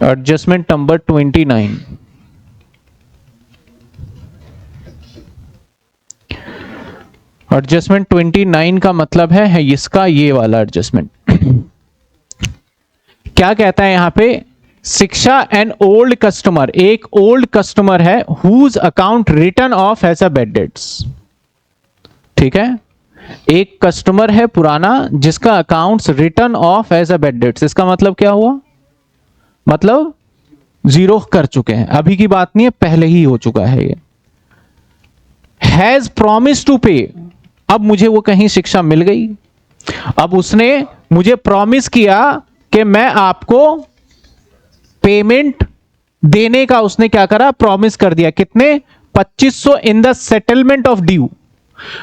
adjustment number 29। Adjustment 29 का मतलब है इसका ये वाला एडजस्टमेंट। क्या कहता है यहां पे, शिक्षा एन ओल्ड कस्टमर, एक ओल्ड कस्टमर है whose account written off as a bad debts. ठीक है, एक कस्टमर है पुराना जिसका accounts written off as a bad debts. इसका मतलब क्या हुआ, मतलब जीरो कर चुके हैं, अभी की बात नहीं है, पहले ही हो चुका है ये। हैज प्रॉमिस टू पे, अब मुझे वो कहीं शिक्षा मिल गई, अब उसने मुझे प्रॉमिस किया कि मैं आपको पेमेंट देने का, उसने क्या करा, प्रॉमिस कर दिया। कितने, 2500 in the settlement of due.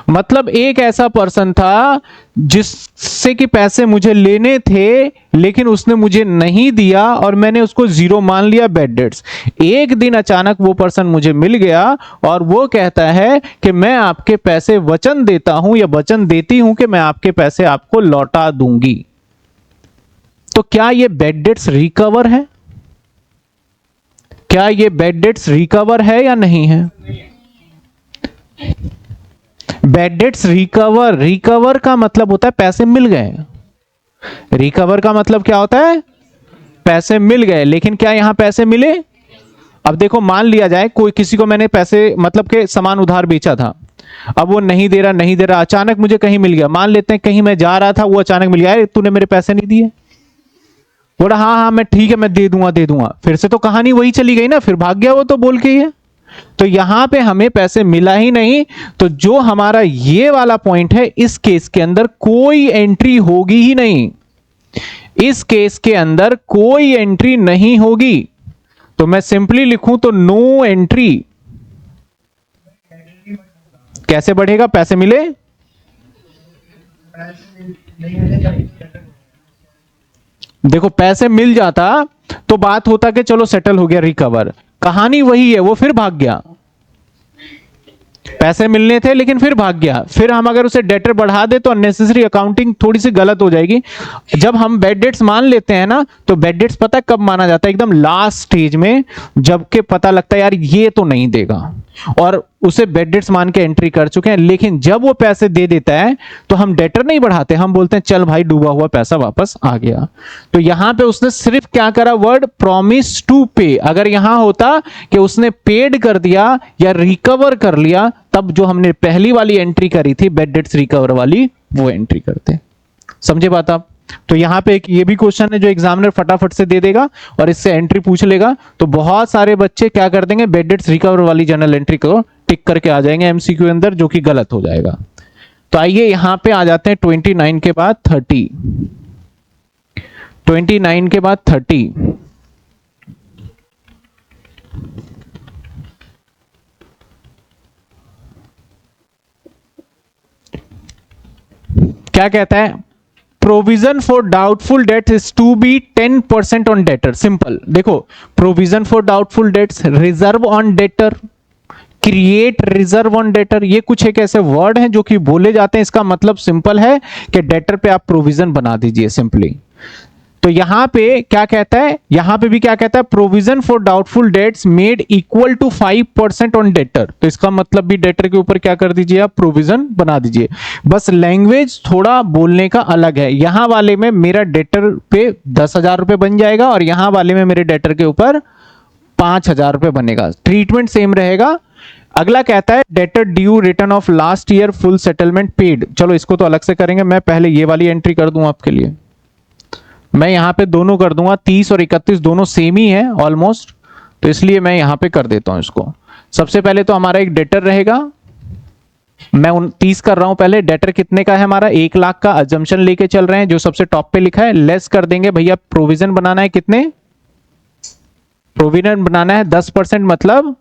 मतलब एक ऐसा पर्सन था जिससे कि पैसे मुझे लेने थे लेकिन उसने मुझे नहीं दिया और मैंने उसको जीरो मान लिया, बैड डेट्स। एक दिन अचानक वो पर्सन मुझे मिल गया और वो कहता है कि मैं आपके पैसे वचन देता हूं या वचन देती हूं कि मैं आपके पैसे आपको लौटा दूंगी। तो क्या ये बैड डेट्स रिकवर है? क्या ये बैड डेट्स रिकवर है या नहीं है? बैड डेट्स रिकवर, रिकवर का मतलब होता है पैसे मिल गए। रिकवर का मतलब क्या होता है, पैसे मिल गए। लेकिन क्या यहां पैसे मिले? अब देखो, मान लिया जाए कोई, किसी को मैंने पैसे मतलब के सामान उधार बेचा था, अब वो नहीं दे रहा, अचानक मुझे कहीं मिल गया। मान लेते हैं कहीं मैं जा रहा था, वो अचानक मिल गया, तूने मेरे पैसे नहीं दिए। बोला हाँ हाँ मैं ठीक है, मैं दे दूंगा। फिर से तो कहानी वही चली गई ना, फिर भाग गया वो तो बोल के ही। तो यहां पे हमें पैसे मिला ही नहीं, तो जो हमारा ये वाला पॉइंट है, इस केस के अंदर कोई एंट्री होगी ही नहीं। इस केस के अंदर कोई एंट्री नहीं होगी। तो मैं सिंपली लिखूं तो नो एंट्री। कैसे बढ़ेगा, पैसे मिले, देखो पैसे मिल जाता तो बात होता कि चलो सेटल हो गया, रिकवर। कहानी वही है, वो फिर भाग गया। पैसे मिलने थे लेकिन फिर भाग गया। फिर हम अगर उसे डेटर बढ़ा दे तो अननेसेसरी अकाउंटिंग थोड़ी सी गलत हो जाएगी। जब हम बैड डेट्स मान लेते हैं ना, तो बैड डेट्स पता है कब माना जाता है, एकदम लास्ट स्टेज में, जबकि पता लगता है यार ये तो नहीं देगा और उसे बैड डेट्स मान के एंट्री कर चुके हैं। लेकिन जब वो पैसे दे देता है तो हम डेटर नहीं बढ़ाते, हम बोलते हैं चल भाई डूबा हुआ पैसा वापस आ गया। तो यहां पे उसने सिर्फ क्या करा, वर्ड प्रॉमिस टू पे। अगर यहां होता कि उसने पेड कर दिया या रिकवर कर लिया, तब जो हमने पहली वाली एंट्री करी थी बैड डेट्स रिकवर वाली, वो एंट्री करते। समझे बात आप? तो यहां पे एक ये भी क्वेश्चन है जो एग्जामिनर फटाफट से दे देगा और इससे एंट्री पूछ लेगा। तो बहुत सारे बच्चे क्या कर देंगे, बैड डेट्स रिकवर वाली जर्नल एंट्री को टिक करके आ जाएंगे एमसीक्यू अंदर, जो कि गलत हो जाएगा। तो आइए यहां पे आ जाते हैं 29 के बाद 30। 29 के बाद 30। क्या कहता है, provision for doubtful debts is to be 10% on debtor. Simple देखो, provision for doubtful debts, reserve on debtor, create reserve on debtor, ये कुछ एक ऐसे वर्ड हैं जो कि बोले जाते हैं। इसका मतलब सिंपल है कि डेटर पे आप प्रोविजन बना दीजिए सिंपली। तो यहां पे क्या कहता है, यहां पे भी क्या कहता है, provision for doubtful debts made equal to 5% on debtor. तो इसका मतलब भी डेटर के ऊपर क्या कर दीजिए, आप प्रोविजन बना दीजिए। बस लैंग्वेज थोड़ा बोलने का अलग है। यहां वाले में मेरा डेटर पे 10,000 रुपए बन जाएगा और यहां वाले में मेरे डेटर के ऊपर 5,000 रुपए बनेगा। ट्रीटमेंट सेम रहेगा। अगला कहता है debtor due return of last year full settlement paid. चलो इसको तो अलग से करेंगे, मैं पहले ये वाली एंट्री कर दूं आपके लिए। मैं यहां पे दोनों कर दूंगा, 30 और 31 दोनों सेम ही है ऑलमोस्ट, तो इसलिए मैं यहां पे कर देता हूं इसको। सबसे पहले तो हमारा एक डेटर रहेगा, मैं 30 कर रहा हूं पहले। डेटर कितने का है हमारा, 1 लाख का अजम्पशन लेके चल रहे हैं जो सबसे टॉप पे लिखा है। लेस कर देंगे भैया, प्रोविजन बनाना है कितने, प्रोविजन बनाना है 10%, मतलब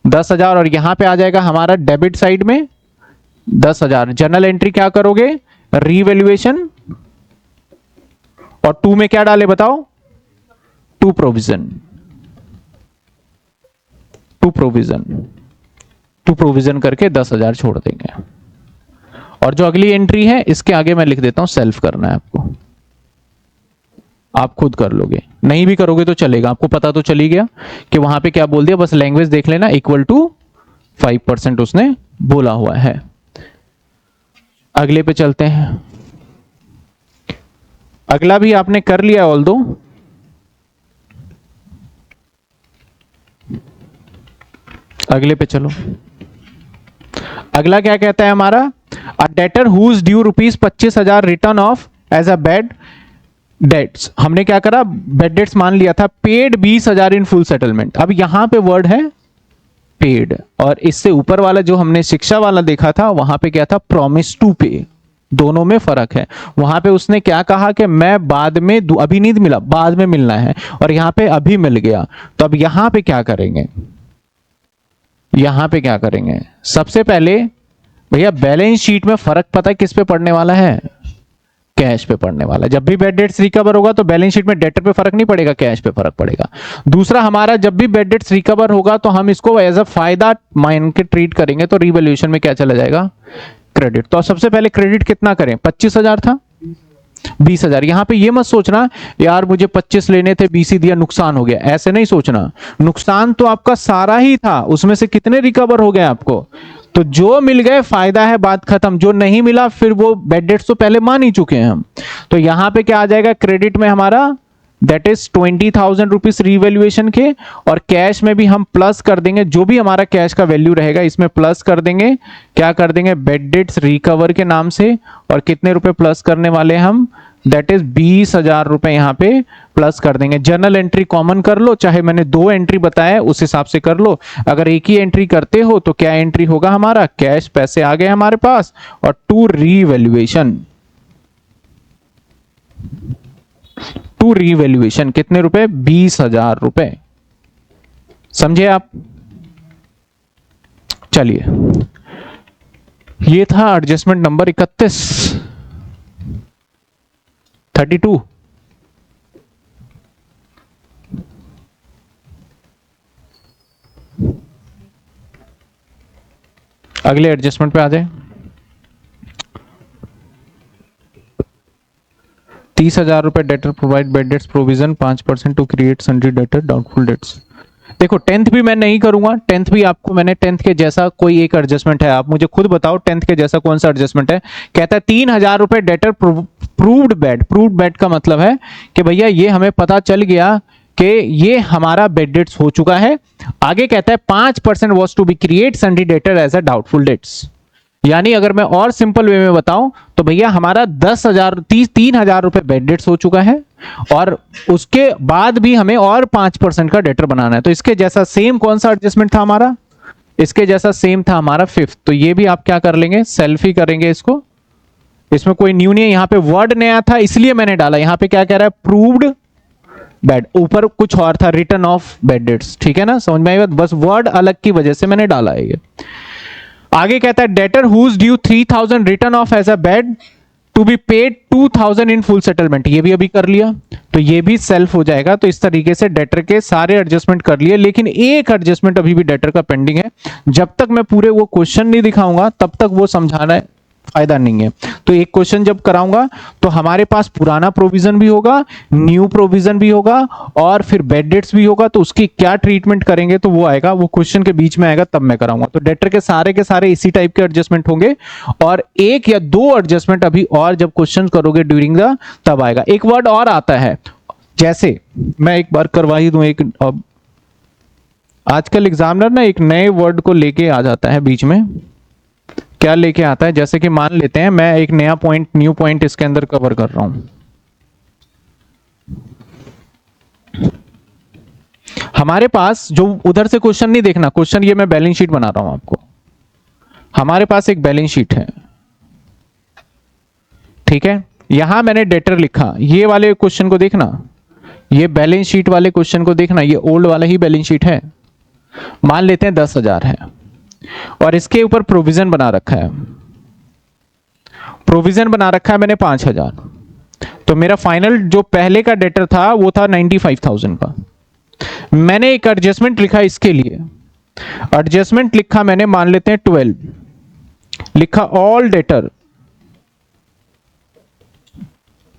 10,000 और यहां पे आ जाएगा हमारा डेबिट साइड में 10,000। जर्नल एंट्री क्या करोगे, रीवैल्यूएशन, और 2 में क्या डाले बताओ, to provision, to provision, to provision करके 10,000 छोड़ देंगे। और जो अगली एंट्री है इसके आगे मैं लिख देता हूं सेल्फ करना है आपको, आप खुद कर लोगे, नहीं भी करोगे तो चलेगा, आपको पता तो चली गया कि वहां पे क्या बोल दिया, बस लैंग्वेज देख लेना, इक्वल टू 5% उसने बोला हुआ है। अगले पे चलते हैं, अगला भी आपने कर लिया ऑल दो, अगले पे चलो। अगला क्या कहता है हमारा, a debtor whose due ₹25,000 written off as a bad debts. हमने क्या करा, बैड डेट्स मान लिया था, पेड 20,000 इन फुल सेटलमेंट। अब यहां पे वर्ड है पेड, और इससे ऊपर वाला जो हमने शिक्षा वाला देखा था वहां पे क्या था, प्रॉमिस टू पे। दोनों में फर्क है, वहां पे उसने क्या कहा कि मैं बाद में, अभी नहीं मिला, बाद में मिलना है, और यहां पे अभी मिल गया। तो अब यहां पे क्या करेंगे, यहां पे क्या करेंगे, सबसे पहले भैया बैलेंस शीट में फर्क पता है किस पे पड़ने वाला है, कैश पे पड़ने वाला है। जब भी बैड डेट्स रिकवर होगा तो बैलेंस शीट में डेटर पे फर्क नहीं पड़ेगा, कैश पे फर्क पड़ेगा। दूसरा, हमारा जब भी बैड डेट्स रिकवर होगा तो हम इसको एज अ फायदा मान के ट्रीट करेंगे, तो रिवैल्यूएशन में क्या चला जाएगा, क्रेडिट। तो सबसे पहले क्रेडिट कितना करें, 25,000 था, 20,000। यहां पे ये मत सोचना यार मुझे 25 लेने थे, 20 ही दिया, नुकसान हो गया, ऐसे नहीं सोचना। नुकसान तो आपका सारा ही था, उसमें से कितने रिकवर हो गए आपको, तो जो मिल गए फायदा है, बात खत्म। जो नहीं मिला फिर वो बैड डेट्स तो पहले मान ही चुके हैं हम। तो यहां पे क्या आ जाएगा क्रेडिट में हमारा, दैट इज 20,000 रुपीज रिवैल्यूएशन के, और कैश में भी हम प्लस कर देंगे, जो भी हमारा कैश का वैल्यू रहेगा इसमें प्लस कर देंगे। क्या कर देंगे, बैड डेट्स रिकवर के नाम से, और कितने रुपए प्लस करने वाले हम, दैट इज 20,000 रुपए यहां पे प्लस कर देंगे। जर्नल एंट्री कॉमन कर लो, चाहे मैंने 2 एंट्री बताया उस हिसाब से कर लो। अगर एक ही एंट्री करते हो तो क्या एंट्री होगा हमारा, कैश पैसे आ गए हमारे पास, और टू रीवैल्यूएशन, टू रीवैल्यूएशन कितने रुपए, 20,000 रुपए। समझे आप। चलिए, ये था एडजस्टमेंट नंबर 32। अगले एडजस्टमेंट पे आ जाए। 30,000 रुपए debtor provide bad debts provision 5% to create sundry debtor doubtful debts. देखो 10th भी मैं नहीं करूंगा, 10th भी आपको मैंने 10th के जैसा कोई एक एडजस्टमेंट है, आप मुझे खुद बताओ 10th के जैसा कौन सा एडजस्टमेंट है। कहता है 3,000 रुपए debtor proved bad. Proved bad का मतलब है कि भैया ये हमें पता चल गया कि ये हमारा बैड डेट्स हो चुका है। आगे कहता है 5% was to be create sundry debtor as a doubtful debts. यानी अगर मैं और सिंपल वे में बताऊं तो भैया हमारा 3,000 रुपए बैड डेट्स हो चुका है, और उसके बाद भी हमें और 5% का डेटर बनाना है। तो इसके जैसा सेम कौन सा एडजस्टमेंट था हमारा, इसके जैसा सेम था हमारा 5th। तो ये भी आप क्या कर लेंगे, सेल्फ ही करेंगे इसको, इसमें कोई न्यू नहीं है। यहां पे वर्ड नया था इसलिए मैंने डाला। यहां पे क्या कह रहा है, प्रूव्ड बैड, ऊपर कुछ और था, रिटर्न ऑफ बैड डेट्स। ठीक है ना, समझ में आई बात, बस वर्ड अलग की वजह से मैंने डाला है ये। आगे कहता है debtor whose due 3,000 written off as a bad to be paid 2,000 in full settlement. ये भी अभी कर लिया, तो ये भी सेल्फ हो जाएगा। तो इस तरीके से डेटर के सारे एडजस्टमेंट कर लिए, लेकिन एक एडजस्टमेंट अभी भी डेटर का पेंडिंग है। जब तक मैं पूरे वो क्वेश्चन नहीं दिखाऊंगा तब तक वो समझाना फायदा नहीं है। तो एक क्वेश्चन जब कराऊंगा तो हमारे पास पुराना प्रोविजन भी होगा, न्यू प्रोविजन भी होगा, और फिर बैड डेट्स भी होगा। तो उसकी क्या ट्रीटमेंट करेंगे तो वो आएगा, वो क्वेश्चन के बीच में आएगा, तब मैं कराऊंगा। तो डेटर के सारे इसी टाइप के एडजस्टमेंट होंगे, और 1 या 2 एडजस्टमेंट अभी और जब क्वेश्चन करोगे ड्यूरिंग द तब आएगा। एक वर्ड और आता है, जैसे मैं एक बार करवा ही दूं, एक आजकल एग्जामिनर ना एक नए वर्ड को लेके आ जाता है बीच में। क्या लेके आता है, जैसे कि मान लेते हैं मैं एक नया पॉइंट, न्यू पॉइंट इसके अंदर कवर कर रहा हूं। हमारे पास जो उधर से क्वेश्चन नहीं देखना, क्वेश्चन ये मैं बैलेंस शीट बना रहा हूं आपको। हमारे पास एक बैलेंस शीट है, ठीक है, यहां मैंने डेटर लिखा। ये वाले क्वेश्चन को देखना, ये बैलेंस शीट वाले क्वेश्चन को देखना, ये ओल्ड वाला ही बैलेंस शीट है। मान लेते हैं 10,000 है, और इसके ऊपर प्रोविजन बना रखा है, प्रोविजन बना रखा है मैंने 5,000। तो मेरा फाइनल जो पहले का डेटर था वो था 95,000 का। मैंने एक एडजस्टमेंट लिखा इसके लिए, एडजस्टमेंट लिखा मैंने, मान लेते हैं 12, लिखा all debtor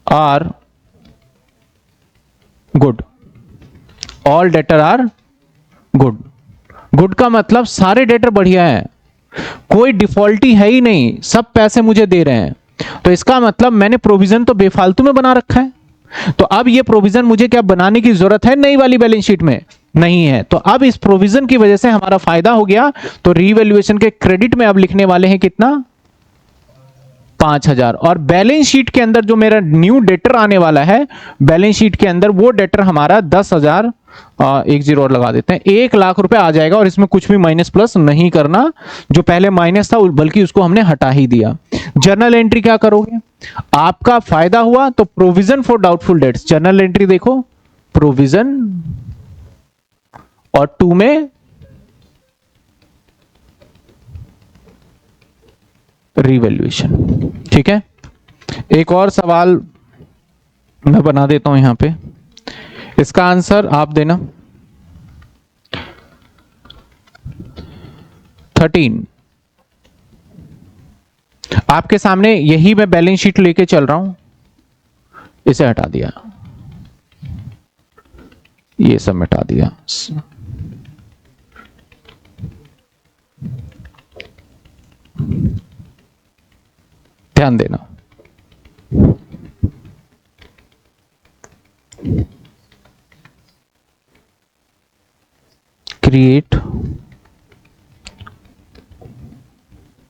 are good, all debtor are good. Good का मतलब सारे डेटर बढ़िया है, कोई डिफॉल्टी है ही नहीं, सब पैसे मुझे दे रहे हैं। तो इसका मतलब मैंने प्रोविजन तो बेफालतू में बना रखा है। तो अब ये प्रोविजन मुझे क्या बनाने की जरूरत है नई वाली बैलेंस शीट में? नहीं है। तो अब इस प्रोविजन की वजह से हमारा फायदा हो गया। तो रीवैल्यूएशन के क्रेडिट में अब लिखने वाले हैं कितना? 5000। और बैलेंस शीट के अंदर जो मेरा न्यू डेटर आने वाला है बैलेंस शीट के अंदर, वो डेटर हमारा 10,000, एक जीरो और लगा देते हैं, 1,00,000 रुपए आ जाएगा। और इसमें कुछ भी माइनस प्लस नहीं करना, जो पहले माइनस था बल्कि उसको हमने हटा ही दिया। जर्नल एंट्री क्या करोगे? आपका फायदा हुआ तो provision for doubtful dates, journal entry देखो, प्रोविजन, और 2 में रिवैल्यूएशन। ठीक है, एक और सवाल मैं बना देता हूं यहां पे, इसका आंसर आप देना। 13 आपके सामने, यही मैं बैलेंस शीट लेके चल रहा हूं, इसे हटा दिया, ये सब मिटा दिया। ध्यान देना, create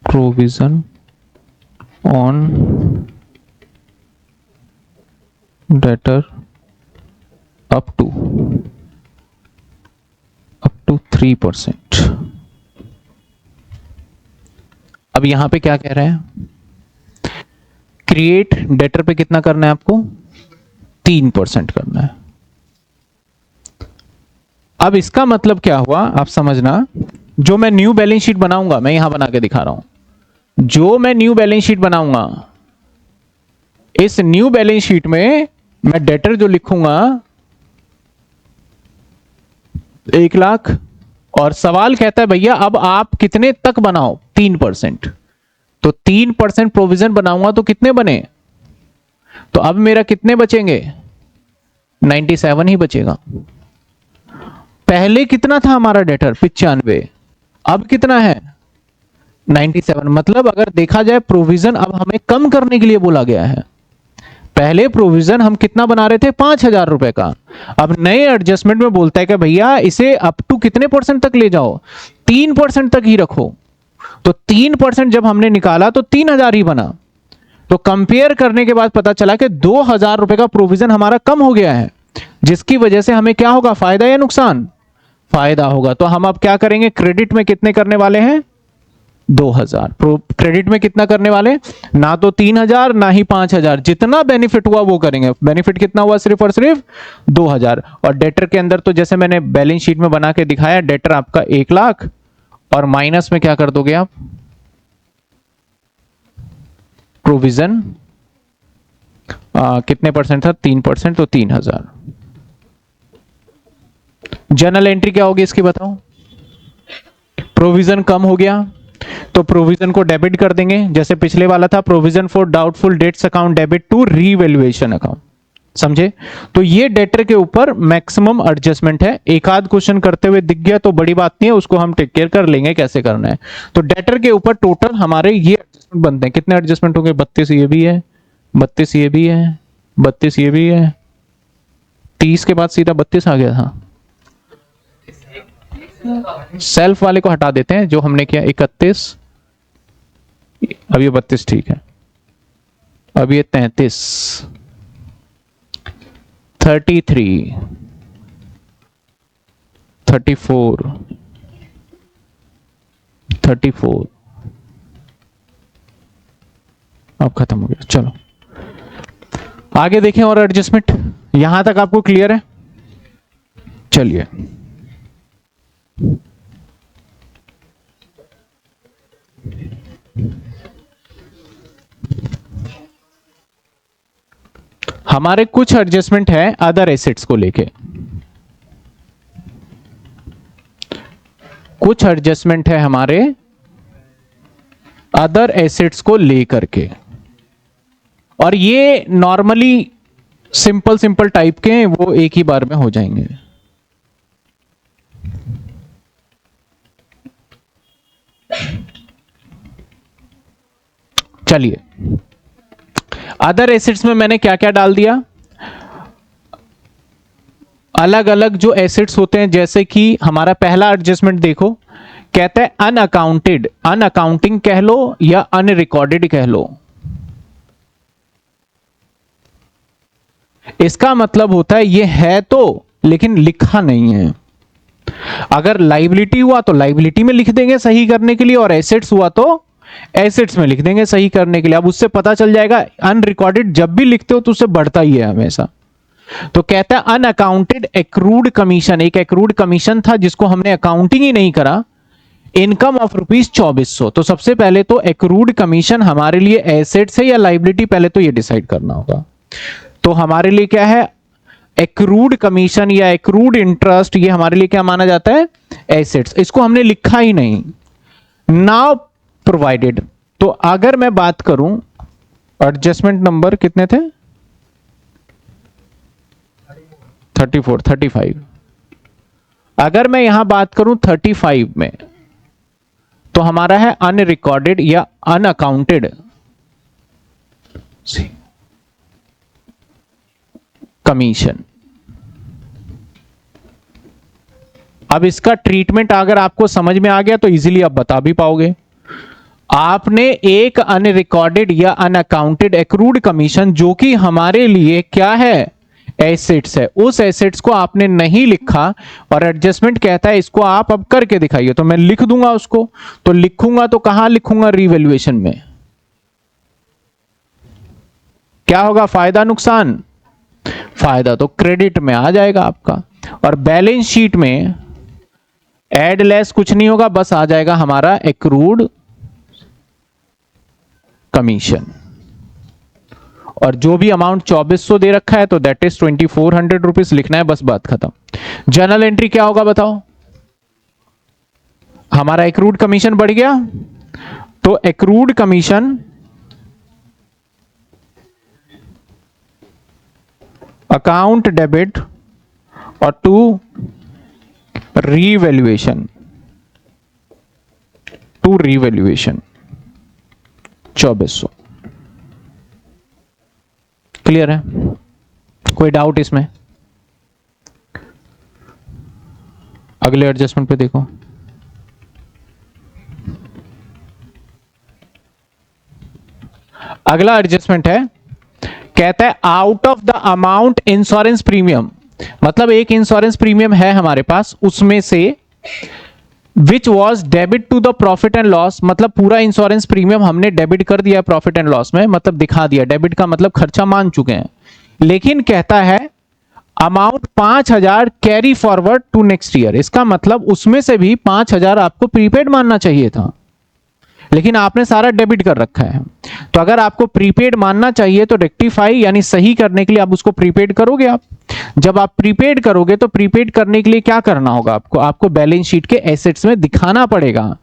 provision on debtor up to 3%। अब यहां पे क्या कह रहे हैं? क्रिएट डेटर पे कितना करना है आपको? 3% करना है। अब इसका मतलब क्या हुआ आप समझना, जो मैं न्यू बैलेंस शीट बनाऊंगा, मैं यहां बना के दिखा रहा हूं, जो मैं न्यू बैलेंस शीट बनाऊंगा, इस न्यू बैलेंस शीट में मैं डेटर जो लिखूंगा 1,00,000, और सवाल कहता है भैया अब आप कितने तक बनाओ? 3%। तो 3% प्रोविजन बनाऊंगा तो कितने बने? तो अब मेरा कितने बचेंगे? 97 ही बचेगा। पहले कितना था हमारा डेटर? 95। अब कितना है? 97। मतलब अगर देखा जाए प्रोविजन अब हमें कम करने के लिए बोला गया है। पहले प्रोविजन हम कितना बना रहे थे? 5,000 रुपए का। अब नए एडजस्टमेंट में बोलता है कि भैया इसे अप टू कितने परसेंट तक ले जाओ? 3% तक ही रखो। तो 3% जब हमने निकाला तो 3,000 ही बना। तो कंपेयर करने के बाद पता चला कि 2,000 रुपए का प्रोविजन हमारा कम हो गया है, जिसकी वजह से हमें क्या होगा? फायदा या नुकसान? फायदा होगा। तो हम अब क्या करेंगे? क्रेडिट में कितने करने वाले हैं? 2,000। क्रेडिट में कितना करने वाले? ना तो 3,000 ना ही 5,000, जितना बेनिफिट हुआ वो करेंगे। बेनिफिट कितना हुआ? सिर्फ और सिर्फ 2,000। और डेटर के अंदर तो जैसे मैंने बैलेंस शीट में बना के दिखाया, डेटर आपका 1,00,000, और माइनस में क्या कर दोगे आप? प्रोविजन कितने परसेंट था? 3%, तो 3,000। जर्नल एंट्री क्या होगी इसकी बताओ? प्रोविजन कम हो गया तो प्रोविजन को डेबिट कर देंगे, जैसे पिछले वाला था, provision for doubtful debts account debit to revaluation account. समझे? तो ये डेटर के ऊपर मैक्सिमम एडजस्टमेंट है। एक आध क्वेश्चन करते हुए दिख गया तो बड़ी बात नहीं है, उसको हम टेक केयर कर लेंगे कैसे करना है। तो डेटर के ऊपर टोटल हमारे ये एडजस्टमेंट बनते हैं। कितने एडजस्टमेंट होंगे? 32 ये भी है, 32 ये भी है, 32 ये भी है, 30 के बाद सीधा 32 आ गया था। सेल्फ वाले को हटा देते हैं, जो हमने किया 31, अब ये 32 ठीक है, अब ये 33, 33, 34, 34, अब खत्म हो गया। चलो आगे देखें और एडजस्टमेंट। यहां तक आपको क्लियर है? चलिए हमारे कुछ एडजस्टमेंट है अदर एसेट्स को लेके, कुछ एडजस्टमेंट है हमारे अदर एसेट्स को लेकर के। और ये नॉर्मली सिंपल सिंपल टाइप के हैं, वो एक ही बार में हो जाएंगे। चलिए, अदर एसिड्स में मैंने क्या क्या डाल दिया, अलग अलग जो एसिड्स होते हैं, जैसे कि हमारा पहला एडजस्टमेंट देखो, कहता है अनअकाउंटेड, अनअकाउंटिंग कह लो या अनरिकॉर्डेड कह लो। इसका मतलब होता है ये है तो, लेकिन लिखा नहीं है। अगर लाइबिलिटी हुआ तो लाइबिलिटी में लिख देंगे सही करने के लिए, और एसेट्स हुआ तो एसेट्स में लिख देंगे सही करने के लिए। अब उससे पता चल जाएगा, अनरिकॉर्डेड जब भी लिखते हो तो उससे बढ़ता ही है हमेशा। तो कहता है अनअकाउंटेड एक्रूड कमीशन, एक एक्रूड कमीशन था जिसको हमने अकाउंटिंग ही नहीं करा, इनकम ऑफ रुपीज 2400। तो सबसे पहले तो एक्रूड कमीशन हमारे लिए एसेट्स है या लाइबिलिटी, पहले तो ये डिसाइड करना होगा। तो हमारे लिए क्या है, एक्रूड कमीशन या एक्रूड इंटरेस्ट, ये हमारे लिए क्या माना जाता है, एसेट्स। इसको हमने लिखा ही नहीं, नाउ प्रोवाइडेड। तो अगर मैं बात करूं, एडजस्टमेंट नंबर कितने थे, 34, 35। अगर मैं यहां बात करूं 35 में, तो हमारा है अनरिकॉर्डेड या अनअकाउंटेड कमीशन। अब इसका ट्रीटमेंट अगर आपको समझ में आ गया तो इजीली आप बता भी पाओगे। आपने एक अनरिकॉर्डेड या अनअकाउंटेड एक्रूड कमीशन, जो कि हमारे लिए क्या है, एसेट्स है, उस एसेट्स को आपने नहीं लिखा, और एडजस्टमेंट कहता है इसको आप अब करके दिखाइए। तो मैं लिख दूंगा उसको, तो लिखूंगा तो कहां लिखूंगा, रीवैल्यूएशन में। क्या होगा, फायदा नुकसान, फायदा तो क्रेडिट में आ जाएगा आपका, और बैलेंस शीट में एड लेस कुछ नहीं होगा, बस आ जाएगा हमारा एक्रूड कमीशन। और जो भी अमाउंट 2400 दे रखा है तो दैट इज 2400 रुपीज लिखना है, बस बात खत्म। जर्नल एंट्री क्या होगा बताओ, हमारा एक्रूड कमीशन बढ़ गया, तो एक्रूड कमीशन अकाउंट डेबिट और to revaluation, to revaluation 2400। Clear है, कोई डाउट इसमें? अगले एडजस्टमेंट पे देखो, अगला एडजस्टमेंट है, कहता है out of the amount insurance premium, मतलब एक इंश्योरेंस प्रीमियम है हमारे पास, उसमें से which was debit to the profit and loss, मतलब पूरा इंश्योरेंस प्रीमियम हमने डेबिट कर दिया प्रॉफिट एंड लॉस में, मतलब दिखा दिया, डेबिट का मतलब खर्चा मान चुके हैं। लेकिन कहता है amount 5000 carry forward to next year, इसका मतलब उसमें से भी 5000 आपको प्रीपेड मानना चाहिए था, लेकिन आपने सारा डेबिट कर रखा है। तो अगर आपको प्रीपेड मानना चाहिए तो रेक्टिफाई यानी सही करने के लिए आप उसको प्रीपेड करोगे। आप जब आप प्रीपेड करोगे तो प्रीपेड करने के लिए क्या करना होगा आपको, आपको बैलेंस शीट के एसेट्स में दिखाना पड़ेगा।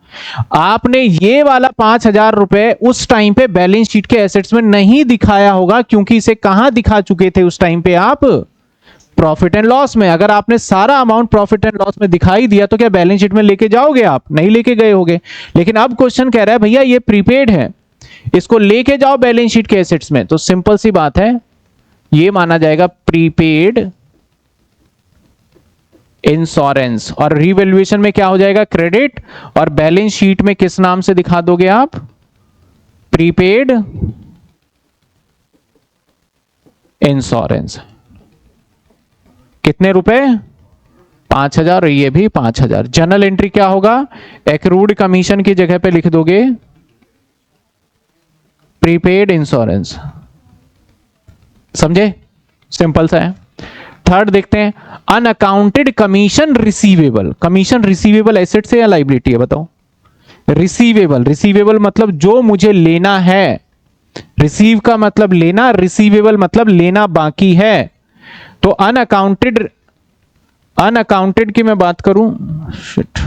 आपने ये वाला 5000 रुपए उस टाइम पे बैलेंस शीट के एसेट्स में नहीं दिखाया होगा, क्योंकि इसे कहां दिखा चुके थे उस टाइम पे आप, प्रॉफिट एंड लॉस में। अगर आपने सारा अमाउंट प्रॉफिट एंड लॉस में दिखाई दिया तो क्या बैलेंस शीट में लेके जाओगे आप, नहीं लेके गए होगे। लेकिन अब क्वेश्चन कह रहा है भैया ये प्रीपेड है, इसको लेके जाओ बैलेंस शीट के एसेट्स में, तो सिंपल सी बात है ये माना जाएगा प्रीपेड इंश्योरेंस, और रीवैल्यूएशन में क्या हो जाएगा, क्रेडिट, और बैलेंस शीट में किस नाम से दिखा दोगे आप, प्रीपेड इंश्योरेंस। कितने रुपए, 5000, और ये भी 5000। जर्नल एंट्री क्या होगा, एक्रूड कमीशन की जगह पे लिख दोगे प्रीपेड इंश्योरेंस। समझे, सिंपल सा है। थर्ड देखते हैं, unaccounted commission receivable. Commission receivable asset से या लाइबिलिटी है बताओ, रिसीवेबल, रिसीवेबल मतलब जो मुझे लेना है, रिसीव का मतलब लेना, रिसीवेबल मतलब लेना बाकी है। तो अनअकाउंटेड, अनअकाउंटेड की मैं बात करूं, शिट,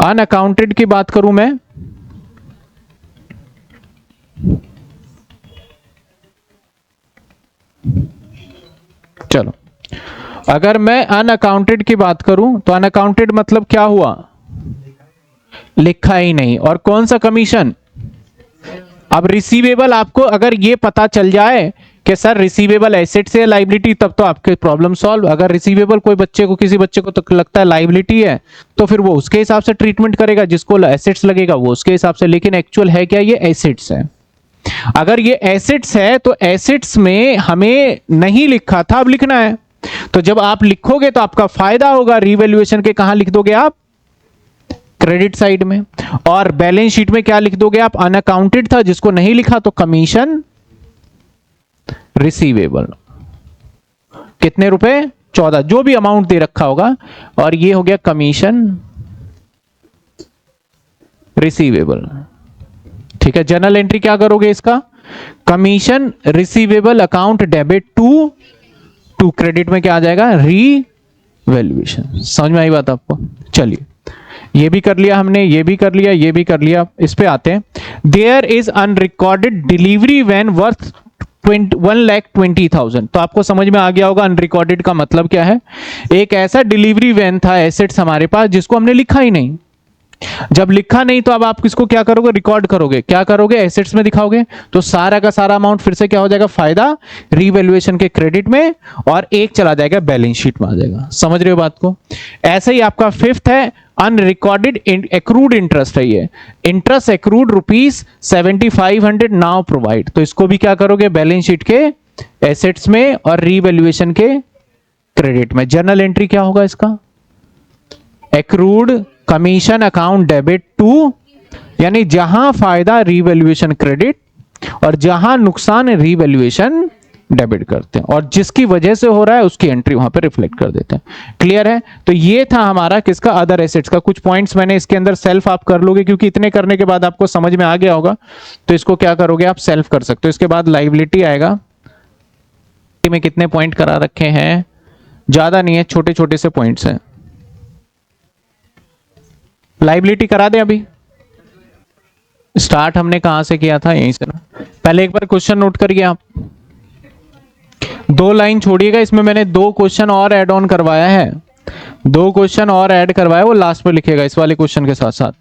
अनअकाउंटेड की बात करूं मैं, चलो, अगर मैं अनअकाउंटेड की बात करूं तो अनअकाउंटेड मतलब क्या हुआ, लिखा ही नहीं। और कौन सा कमीशन, अब रिसीवेबल, आपको अगर ये पता चल जाए कि सर रिसीवेबल एसेट से लाइबिलिटी, तब तो आपके प्रॉब्लम सॉल्व। अगर रिसीवेबल कोई बच्चे को, किसी बच्चे को तो लगता है लाइबिलिटी है, तो फिर वो उसके हिसाब से ट्रीटमेंट करेगा, जिसको एसेट्स लगेगा वो उसके हिसाब से। लेकिन एक्चुअल है क्या, ये एसेट्स है। अगर ये एसेट्स है तो एसेट्स में हमें नहीं लिखा था, अब लिखना है। तो जब आप लिखोगे तो आपका फायदा होगा। रीवैल्यूएशन के कहां लिख दोगे आप, क्रेडिट साइड में। और बैलेंस शीट में क्या लिख दोगे आप, अनअकाउंटेड था, जिसको नहीं लिखा तो कमीशन रिसीवेबल। कितने रुपए, 14, जो भी अमाउंट दे रखा होगा, और ये हो गया कमीशन रिसीवेबल। ठीक है, जर्नल एंट्री क्या करोगे इसका, commission receivable account debit to credit में क्या आ जाएगा, रीवैल्यूएशन। समझ में आई बात आपको। चलिए, ये भी कर लिया हमने, ये भी कर लिया, ये भी कर लिया। इस पे आते हैं, there is unrecorded delivery van worth 1,20,000। तो आपको समझ में आ गया होगा अनरिकॉर्डेड का मतलब क्या है। एक ऐसा डिलीवरी वैन था, एसेट्स हमारे पास, जिसको हमने लिखा ही नहीं। जब लिखा नहीं तो अब आप किसको क्या करोगे, रिकॉर्ड करोगे, क्या करोगे, एसेट्स में दिखाओगे। तो सारा का सारा अमाउंट फिर से क्या हो जाएगा, फायदा रीवैल्यूएशन के क्रेडिट में, और एक चला जाएगा बैलेंस शीट में आ जाएगा। समझ रहे हो बात को। ऐसे ही आपका फिफ्थ है अनरिकॉर्डेड एक्रूड इंटरेस्ट है। ये इंटरेस्ट एक्रूड ₹7,500 नाउ प्रोवाइड। तो इसको भी क्या करोगे, बैलेंस शीट के एसेट्स में और रीवैल्यूएशन के क्रेडिट में। जर्नल एंट्री क्या होगा इसका, accrued commission account debit to, यानी जहां फायदा रीवैल्यूएशन क्रेडिट और जहां नुकसान रीवैल्यूएशन डेबिट करते हैं, और जिसकी वजह से हो रहा है उसकी एंट्री वहां पे रिफ्लेक्ट कर देते हैं। क्लियर है। तो ये था हमारा किसका, अदर एसेट्स का। कुछ पॉइंट्स मैंने इसके अंदर सेल्फ आप कर लोगे, क्योंकि इतने करने के बाद आपको समझ में आ गया होगा, तो इसको क्या करोगे आप, सेल्फ कर सकते हो। इसके बाद लायबिलिटी आएगा, में कितने पॉइंट करा रखे हैं, ज्यादा नहीं है, छोटे छोटे से पॉइंट्स हैं। लायबिलिटी करा दे अभी। स्टार्ट हमने कहां से किया था, यहीं से ना। पहले एक बार क्वेश्चन नोट करिए आप, 2 लाइन छोड़िएगा, इसमें मैंने 2 क्वेश्चन और ऐड ऑन करवाया है, 2 क्वेश्चन और ऐड करवाया, वो लास्ट में लिखेगा इस वाले क्वेश्चन के साथ साथ।